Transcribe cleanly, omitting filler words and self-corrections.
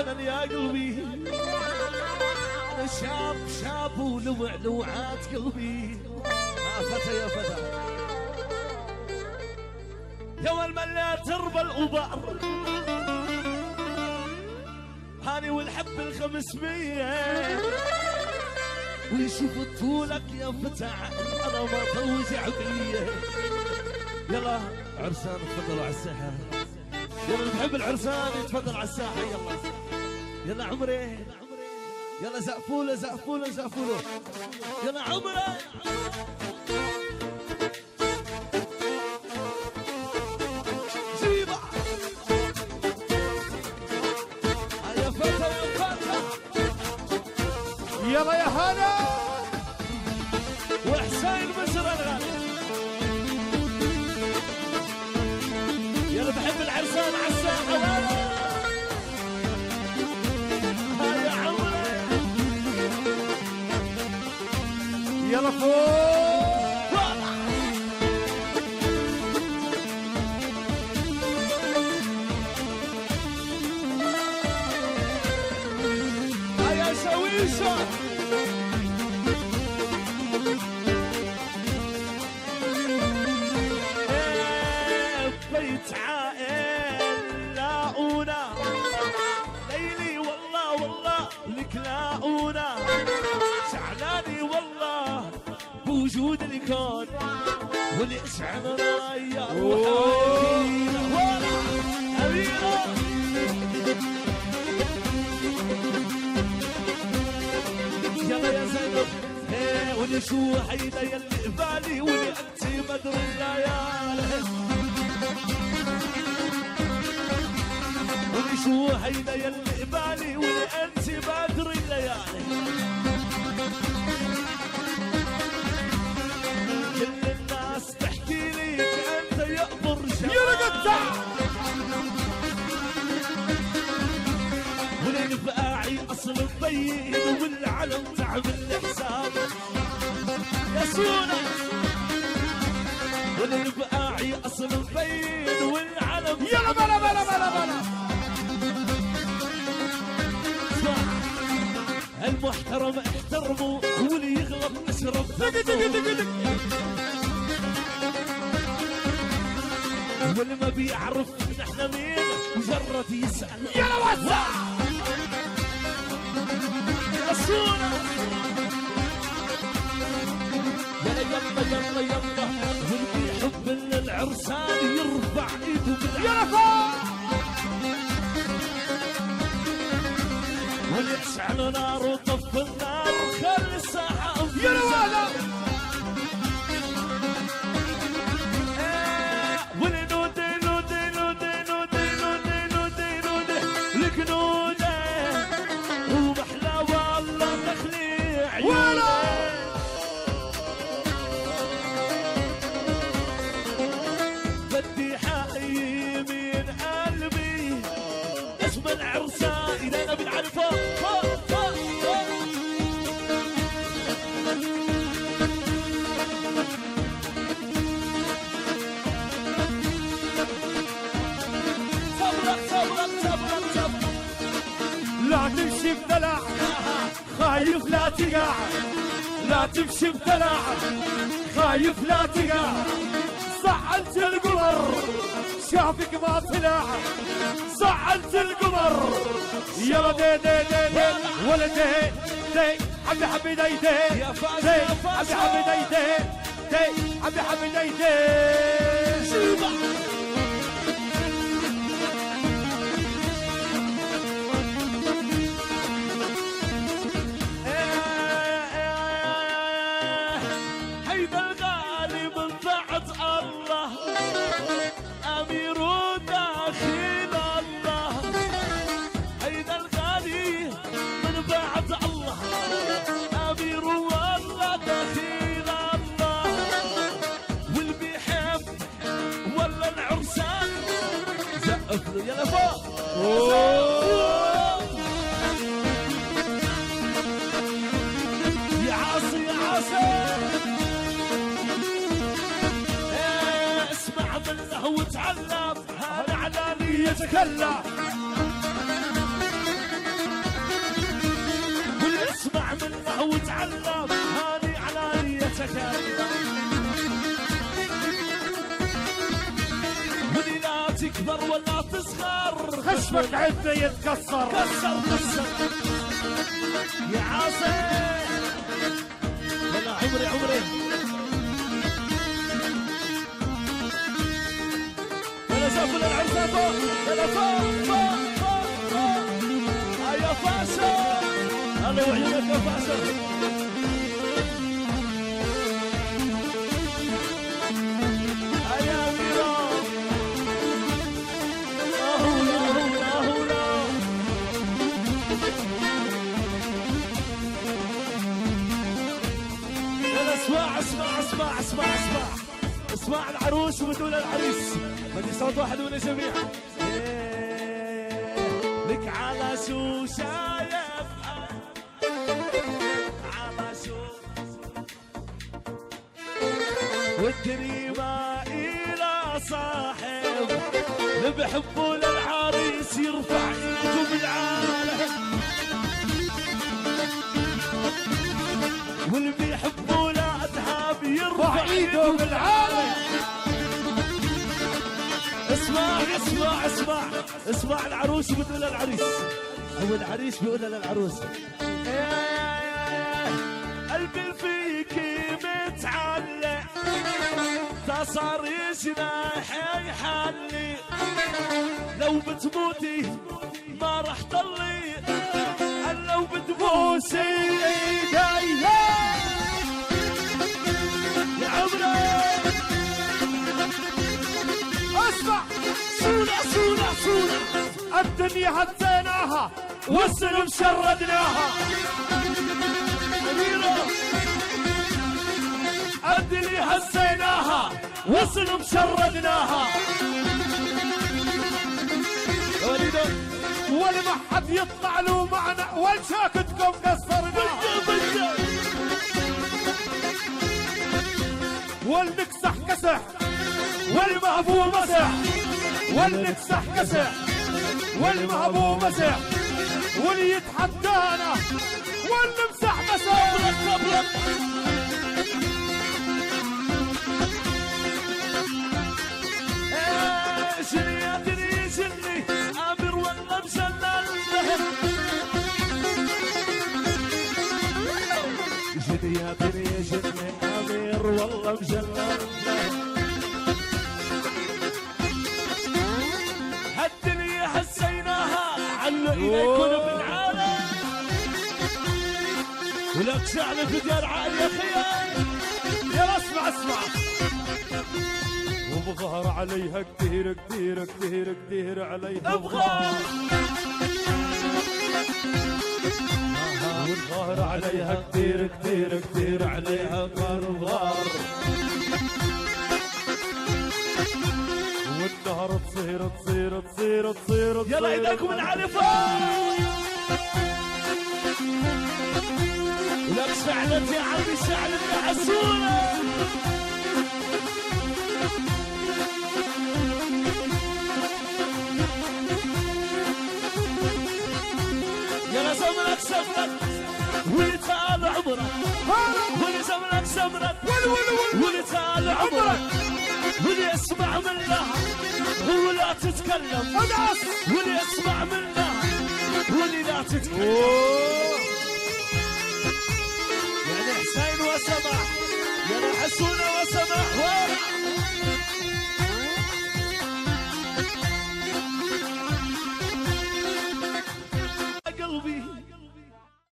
حنان يا قلبي، انا شاب ولوع لوعات قلبي. فتى يا فتى يا والمن لا تربى الغبار، هاني والحب ال500 ويشوف طولك يا فتى انا ما توجع بيه. يلا عرسان تفضلوا على الساحه، يلا نحب العرسان يتفضل على الساحه. يلا يلا عمري، يلا زقفوله زقفوله زقفوله، يلا عمري. جيبه يا فتى يا فتى، يلا يا هلا وحسين مصر الغالي. يلا بحب العرسان على الساحه. يا عمري يلا فوق. يا شويشه بيت عائل لاؤنا ليلي والله والله لك لاؤنا، زعلاني والله بوجود الكون وليش عمرنا يا روحي ولا أميرة. يلا يا زينب ولي شو هيدا يلي قبالي ولي انت بدر الليالي، ولي شو هيدا يلي قبالي ولي انت بدر الليالي. كل الناس تحكي لي انت يقبر جمال، والانفاعي اصل مبين والعلم تعمل حساب يا سونا، والانفاعي اصل مبين والعلم. يلا بلا بلا بلا بلا المحترم احترموا واللي يغلط اشرب واللي ما بيعرف نحن مين مجرد يسأل. يلا وسع الصورة يلا يلا يلا واللي يحب العرسان يرفع ايده بالعافية. يلا فوق. واللي يشعل نار وطف النار خلي الساحة. يلا ولا بدي حقي من قلبي اسم العرسان إلينا بنعرف فوق فوق فوق فوق. صبرك صبرك صبرك صبرك، لا تمشي بدلع خايف لا تقع، لا تمشي بدلع خايف لا تقع. زعلت القمر شافك ما طلع، زعلت القمر. يلا دي دي دي دي ولا دي دي حبي حبي دي دي يا فاز دي يا حبي فاز حبي دي دي دي حبي حبي دي دي. هيدا الغالي من بعد الله أمير داخل الله، هيدا الغالي من بعد الله أمير والله داخل الله، واللي بيحب ولا العرسان زقف له يلا فوق. يا عاصي يا عاصي اسمع منه وتعلم هذا علاني يتكلم ولي لا تكبر ولا تصغر خشمك عدة يتكسر كسر يا عاصم يلا عمري يلا شافوا العرسة فوق يلا فوق يا فاشل الله وعيونك يا فاشل يا أميرة اسمع العروس وبدون العريس بدي صوت واحد ولا جميع لك على شو شايف على شو والدنيا ما إلى صاحب اللي بحبه للعريس يرفع ايده بالعالم واللي بيحبه لأذهب يرفع ايده بالعالم اسمع العروس بتقول للعريس او العريس بيقول للعروس قلبي فيكي متعلق تصار جناحي يحلي لو بتموتي ما رح ضلي لو بتبوسي ايدي يا عمري اسمع صورة الدنيا هزيناها والسلم شردناها أميرة الدنيا هزيناها والسلم شردناها ولا ما حد يطلع له معنا والشاكتكم كسرناها والنكسح كسح والمهبو مسح والنكسح كسح والمهبو مسح واللي يتحدانا والنمسح مسح جني امر ولا مجنن جني امير والله مجنن هالدنيا حسيناها علوا اليكم بالعالم ولك شعل في ديار عالي يا خيال يا اسمع وبظهر عليها كتير عليها ابغى والظهر عليها كتير عليها غار والنهر تصير يلا ايديكم العرفة لك شعلت يا عمي شعلت يا حسونة يلا زمنك واللي تعال عمرك واللي زمنك واللي تعال عمرك واللي يسمع منها ولا تتكلم واللي يسمع منها واللي لا تتكلم يعني حسين وسمح يا حسونة وسمح